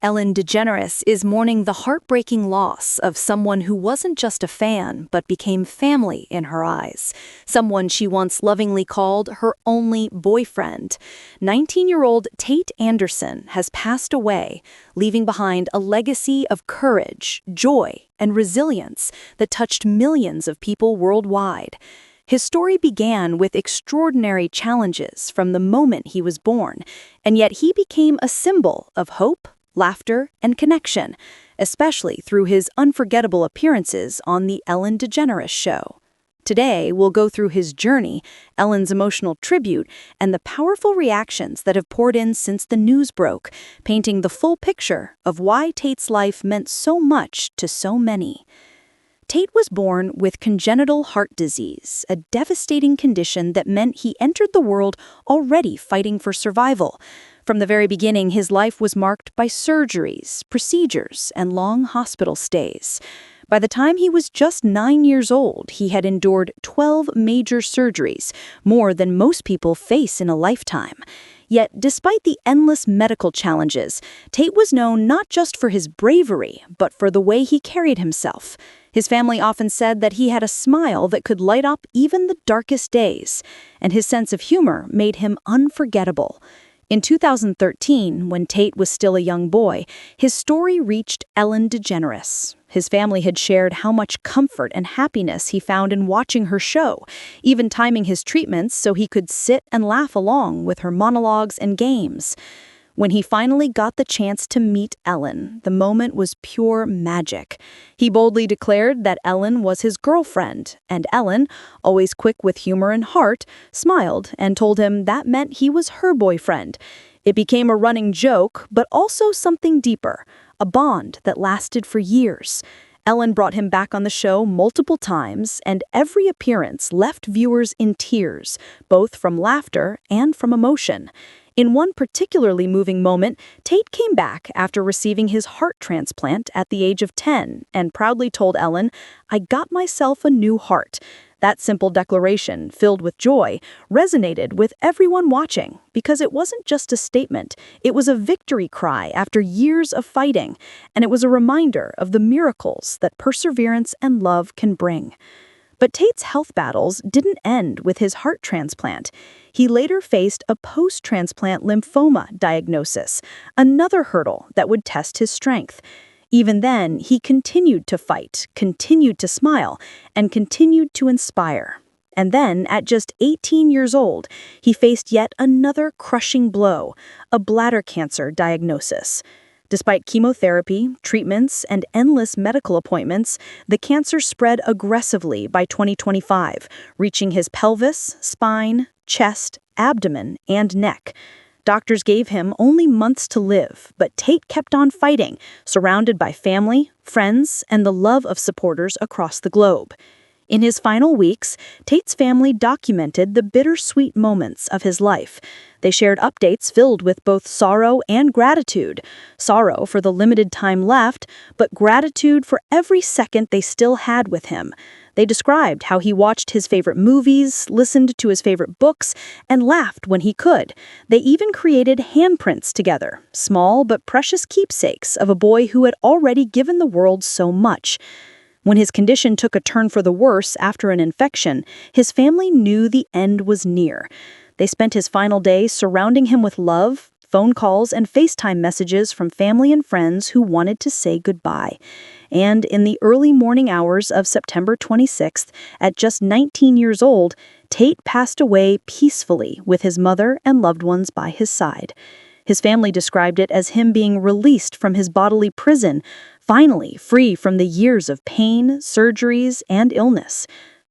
Ellen DeGeneres is mourning the heartbreaking loss of someone who wasn't just a fan, but became family in her eyes. Someone she once lovingly called her only boyfriend. 19-year-old Tate Anderson has passed away, leaving behind a legacy of courage, joy, and resilience that touched millions of people worldwide. His story began with extraordinary challenges from the moment he was born, and yet he became a symbol of hope, laughter, and connection, especially through his unforgettable appearances on The Ellen DeGeneres Show. Today, we'll go through his journey, Ellen's emotional tribute, and the powerful reactions that have poured in since the news broke, painting the full picture of why Tate's life meant so much to so many. Tate was born with congenital heart disease, a devastating condition that meant he entered the world already fighting for survival. From the very beginning, his life was marked by surgeries, procedures, and long hospital stays. By the time he was just 9 years old, he had endured 12 major surgeries, more than most people face in a lifetime. Yet, despite the endless medical challenges, Tate was known not just for his bravery, but for the way he carried himself. His family often said that he had a smile that could light up even the darkest days, and his sense of humor made him unforgettable. In 2013, when Tate was still a young boy, his story reached Ellen DeGeneres. His family had shared how much comfort and happiness he found in watching her show, even timing his treatments so he could sit and laugh along with her monologues and games. When he finally got the chance to meet Ellen, the moment was pure magic. He boldly declared that Ellen was his girlfriend, and Ellen, always quick with humor and heart, smiled and told him that meant he was her boyfriend. It became a running joke, but also something deeper, a bond that lasted for years. Ellen brought him back on the show multiple times, and every appearance left viewers in tears, both from laughter and from emotion. In one particularly moving moment, Tate came back after receiving his heart transplant at the age of 10 and proudly told Ellen, "I got myself a new heart." That simple declaration, filled with joy, resonated with everyone watching because it wasn't just a statement, it was a victory cry after years of fighting, and it was a reminder of the miracles that perseverance and love can bring. But Tate's health battles didn't end with his heart transplant. He later faced a post-transplant lymphoma diagnosis, another hurdle that would test his strength. Even then, he continued to fight, continued to smile, and continued to inspire. And then, at just 18 years old, he faced yet another crushing blow, a bladder cancer diagnosis. Despite chemotherapy, treatments, and endless medical appointments, the cancer spread aggressively by 2025, reaching his pelvis, spine, chest, abdomen, and neck. Doctors gave him only months to live, but Tate kept on fighting, surrounded by family, friends, and the love of supporters across the globe. In his final weeks, Tate's family documented the bittersweet moments of his life. They shared updates filled with both sorrow and gratitude. Sorrow for the limited time left, but gratitude for every second they still had with him. They described how he watched his favorite movies, listened to his favorite books, and laughed when he could. They even created handprints together, small but precious keepsakes of a boy who had already given the world so much. When his condition took a turn for the worse after an infection, his family knew the end was near. They spent his final days surrounding him with love, phone calls, and FaceTime messages from family and friends who wanted to say goodbye. And in the early morning hours of September 26th, at just 19 years old, Tate passed away peacefully with his mother and loved ones by his side. His family described it as him being released from his bodily prison, finally free from the years of pain, surgeries, and illness.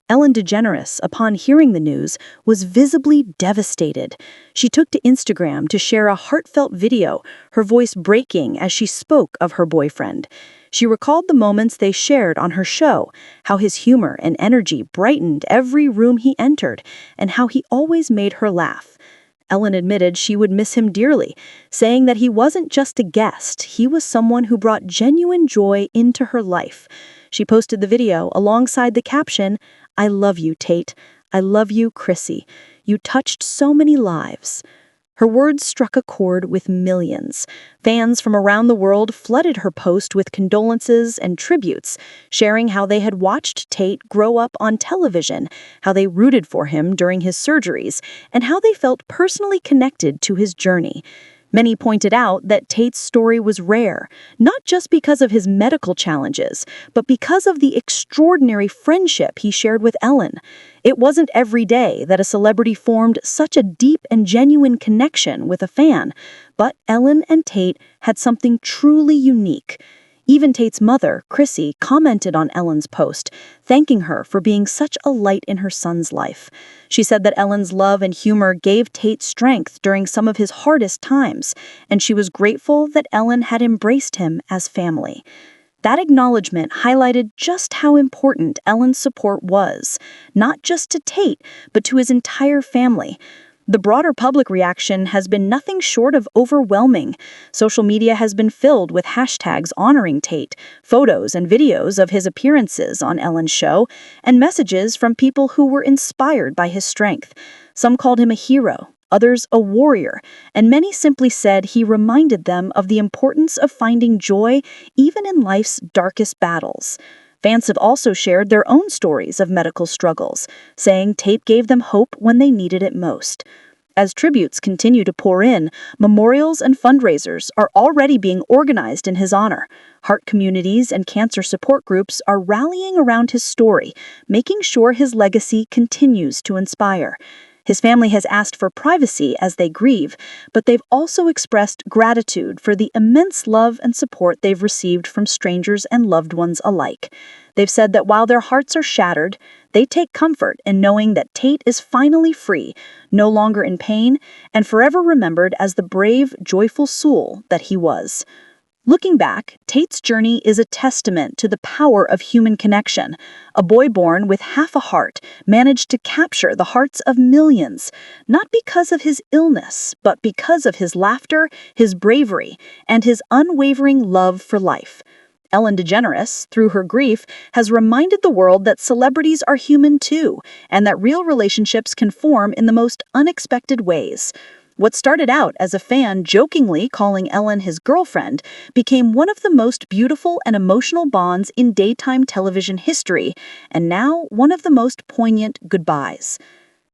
Ellen DeGeneres, upon hearing the news, was visibly devastated. She took to Instagram to share a heartfelt video, her voice breaking as she spoke of her boyfriend. She recalled the moments they shared on her show, how his humor and energy brightened every room he entered, and how he always made her laugh. Ellen admitted she would miss him dearly, saying that he wasn't just a guest, he was someone who brought genuine joy into her life. She posted the video alongside the caption, "I love you, Tate. I love you, Chrissy. You touched so many lives." Her words struck a chord with millions. Fans from around the world flooded her post with condolences and tributes, sharing how they had watched Tate grow up on television, how they rooted for him during his surgeries, and how they felt personally connected to his journey. Many pointed out that Tate's story was rare, not just because of his medical challenges, but because of the extraordinary friendship he shared with Ellen. It wasn't every day that a celebrity formed such a deep and genuine connection with a fan, but Ellen and Tate had something truly unique. Even Tate's mother, Chrissy, commented on Ellen's post, thanking her for being such a light in her son's life. She said that Ellen's love and humor gave Tate strength during some of his hardest times, and she was grateful that Ellen had embraced him as family. That acknowledgement highlighted just how important Ellen's support was, not just to Tate, but to his entire family. The broader public reaction has been nothing short of overwhelming. Social media has been filled with hashtags honoring Tate, photos and videos of his appearances on Ellen's show, and messages from people who were inspired by his strength. Some called him a hero, others a warrior, and many simply said he reminded them of the importance of finding joy even in life's darkest battles. Fans have also shared their own stories of medical struggles, saying Tate gave them hope when they needed it most. As tributes continue to pour in, memorials and fundraisers are already being organized in his honor. Heart communities and cancer support groups are rallying around his story, making sure his legacy continues to inspire. His family has asked for privacy as they grieve, but they've also expressed gratitude for the immense love and support they've received from strangers and loved ones alike. They've said that while their hearts are shattered, they take comfort in knowing that Tate is finally free, no longer in pain, and forever remembered as the brave, joyful soul that he was. Looking back, Tate's journey is a testament to the power of human connection. A boy born with half a heart managed to capture the hearts of millions, not because of his illness, but because of his laughter, his bravery, and his unwavering love for life. Ellen DeGeneres, through her grief, has reminded the world that celebrities are human too, and that real relationships can form in the most unexpected ways. What started out as a fan jokingly calling Ellen his girlfriend became one of the most beautiful and emotional bonds in daytime television history, and now one of the most poignant goodbyes.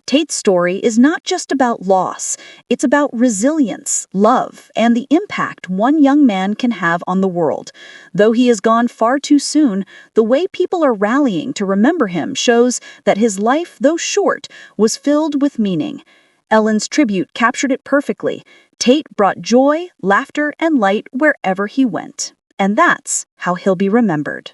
Tate's story is not just about loss, it's about resilience, love, and the impact one young man can have on the world. Though he has gone far too soon, the way people are rallying to remember him shows that his life, though short, was filled with meaning. Ellen's tribute captured it perfectly. Tate brought joy, laughter, and light wherever he went. And that's how he'll be remembered.